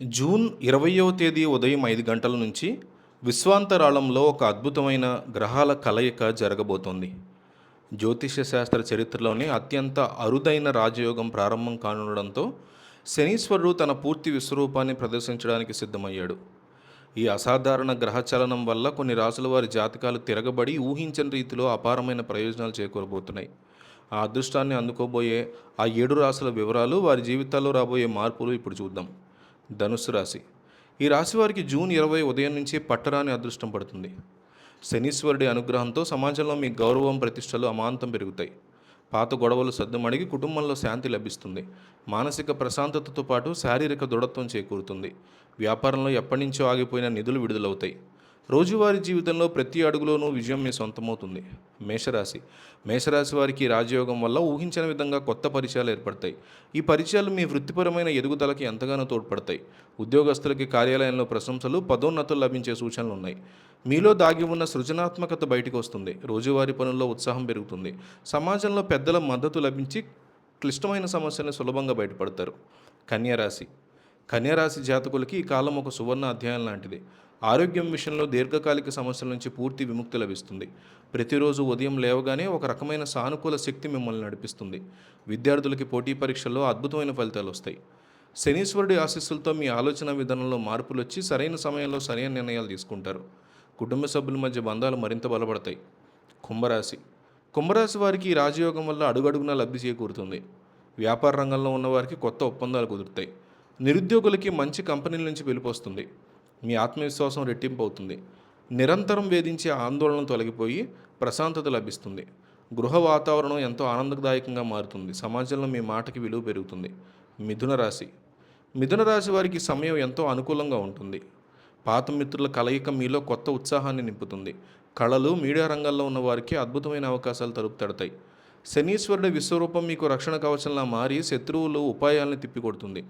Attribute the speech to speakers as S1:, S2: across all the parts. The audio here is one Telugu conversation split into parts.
S1: జూన్ 20వ తేదీ ఉదయం 5 గంటల నుంచి విశ్వాంతరాళంలో ఒక అద్భుతమైన గ్రహాల కలయిక జరగబోతోంది. జ్యోతిష్య శాస్త్ర చరిత్రలోనే అత్యంత అరుదైన రాజయోగం ప్రారంభం కానుండడంతో శనీశ్వరుడు తన పూర్తి విశ్వరూపాన్ని ప్రదర్శించడానికి సిద్ధమయ్యాడు. ఈ అసాధారణ గ్రహచలనం వల్ల కొన్ని రాసుల వారి జాతకాలు తిరగబడి ఊహించని రీతిలో అపారమైన ప్రయోజనాలు చేకూరబోతున్నాయి. ఆ అదృష్టాన్ని అందుకోబోయే ఆ 7 రాసుల వివరాలు, వారి జీవితాల్లో రాబోయే మార్పులు ఇప్పుడు చూద్దాం. ధనుస్సు రాశి. ఈ రాశి వారికి జూన్ 20 ఉదయం నుంచి పట్టరాని అదృష్టం పడుతుంది. శనీశ్వరుడి అనుగ్రహంతో సమాజంలో మీ గౌరవం, ప్రతిష్టలు అమాంతం పెరుగుతాయి. పాత గొడవలు సద్దుమణిగి కుటుంబంలో శాంతి లభిస్తుంది. మానసిక ప్రశాంతతతో పాటు శారీరక దృఢత్వం చేకూరుతుంది. వ్యాపారంలో ఎప్పటి నుంచో ఆగిపోయిన నిధులు విడుదలవుతాయి. రోజువారీ జీవితంలో ప్రతి అడుగులోనూ విజయం మీ సొంతమవుతుంది. మేషరాశి. మేషరాశి వారికి రాజయోగం వల్ల ఊహించని విధంగా కొత్త పరిచయాలు ఏర్పడతాయి. ఈ పరిచయాలు మీ వృత్తిపరమైన ఎదుగుదలకి ఎంతగానో తోడ్పడతాయి. ఉద్యోగస్తులకి కార్యాలయంలో ప్రశంసలు, పదోన్నతులు లభించే సూచనలు ఉన్నాయి. మీలో దాగి ఉన్న సృజనాత్మకత బయటకు వస్తుంది. రోజువారీ పనుల్లో ఉత్సాహం పెరుగుతుంది. సమాజంలో పెద్దల మద్దతు లభించి క్లిష్టమైన సమస్యలను సులభంగా బయటపడతారు. కన్యారాశి. కన్యారాశి జాతకులకి ఈ కాలం ఒక సువర్ణ అధ్యాయం లాంటిది. ఆరోగ్యం విషయంలో దీర్ఘకాలిక సమస్యల నుంచి పూర్తి విముక్తి లభిస్తుంది. ప్రతిరోజు ఉదయం లేవగానే ఒక రకమైన సానుకూల శక్తి మిమ్మల్ని నడిపిస్తుంది. విద్యార్థులకి పోటీ పరీక్షల్లో అద్భుతమైన ఫలితాలు వస్తాయి. శనీశ్వరుడి ఆశీస్సులతో మీ ఆలోచన విధానంలో మార్పులు వచ్చి సరైన సమయంలో సరైన నిర్ణయాలు తీసుకుంటారు. కుటుంబ సభ్యుల మధ్య బంధాలు మరింత బలపడతాయి. కుంభరాశి. కుంభరాశి వారికి ఈ రాజయోగం వల్ల అడుగడుగునా లబ్ధి చేకూరుతుంది. వ్యాపార రంగంలో ఉన్నవారికి కొత్త ఒప్పందాలు కుదురుతాయి. నిరుద్యోగులకి మంచి కంపెనీల నుంచి పిలుపొస్తుంది. మీ ఆత్మవిశ్వాసం రెట్టింపు అవుతుంది. నిరంతరం వేధించే ఆందోళన తొలగిపోయి ప్రశాంతత లభిస్తుంది. గృహ వాతావరణం ఎంతో ఆనందదాయకంగా మారుతుంది. సమాజంలో మీ మాటకి విలువ పెరుగుతుంది. మిథున రాశి. మిథున రాశి వారికి సమయం ఎంతో అనుకూలంగా ఉంటుంది. పాత మిత్రుల కలయిక మీలో కొత్త ఉత్సాహాన్ని నింపుతుంది. కళలు, మీడియా రంగాల్లో ఉన్న వారికి అద్భుతమైన అవకాశాలు తలుపు తడతాయి. శనీశ్వరుడి విశ్వరూపం మీకు రక్షణ కవచంలా మారి శత్రువులు ఉపాయాలను తిప్పికొడుతుంది.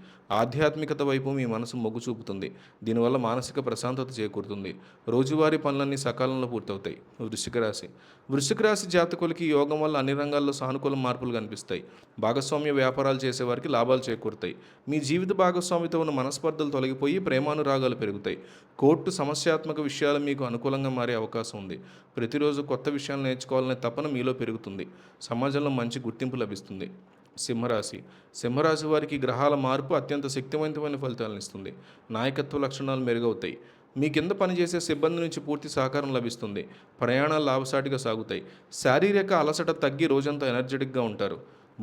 S1: ఆధ్యాత్మికత వైపు మీ మనసు మొగ్గు చూపుతుంది. దీనివల్ల మానసిక ప్రశాంతత చేకూరుతుంది. రోజువారీ పనులన్నీ సకాలంలో పూర్తవుతాయి. వృశ్చిక రాశి. వృశ్చిక రాశి జాతకులకి ఈ యోగం వల్ల అన్ని రంగాల్లో సానుకూల మార్పులు కనిపిస్తాయి. భాగస్వామ్య వ్యాపారాలు చేసేవారికి లాభాలు చేకూరుతాయి. మీ జీవిత భాగస్వామితో ఉన్న మనస్పర్ధలు తొలగిపోయి ప్రేమానురాగాలు పెరుగుతాయి. కోర్టు సమస్యాత్మక విషయాలు మీకు అనుకూలంగా మారే అవకాశం ఉంది. ప్రతిరోజు కొత్త విషయాలు నేర్చుకోవాలనే తపన మీలో పెరుగుతుంది. సమాజంలో మంచి గుర్తింపు లభిస్తుంది. సింహరాశి. సింహరాశి వారికి గ్రహాల మార్పు అత్యంత శక్తివంతమైన ఫలితాలను ఇస్తుంది. నాయకత్వ లక్షణాలు మెరుగవుతాయి. మీ కింద పనిచేసే సిబ్బంది నుంచి పూర్తి సహకారం లభిస్తుంది. ప్రయాణాలు లాభసాటిగా సాగుతాయి. శారీరక అలసట తగ్గి రోజంతా ఎనర్జెటిక్గా ఉంటారు.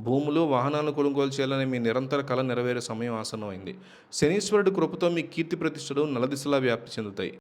S1: భూములు, వాహనాలను కొనుగోలు చేయాలనే మీ నిరంతర కళ నెరవేరే సమయం ఆసన్నమైంది. శనీశ్వరుడి కృపతో మీ కీర్తి ప్రతిష్టలు నలదిశలా వ్యాప్తి చెందుతాయి.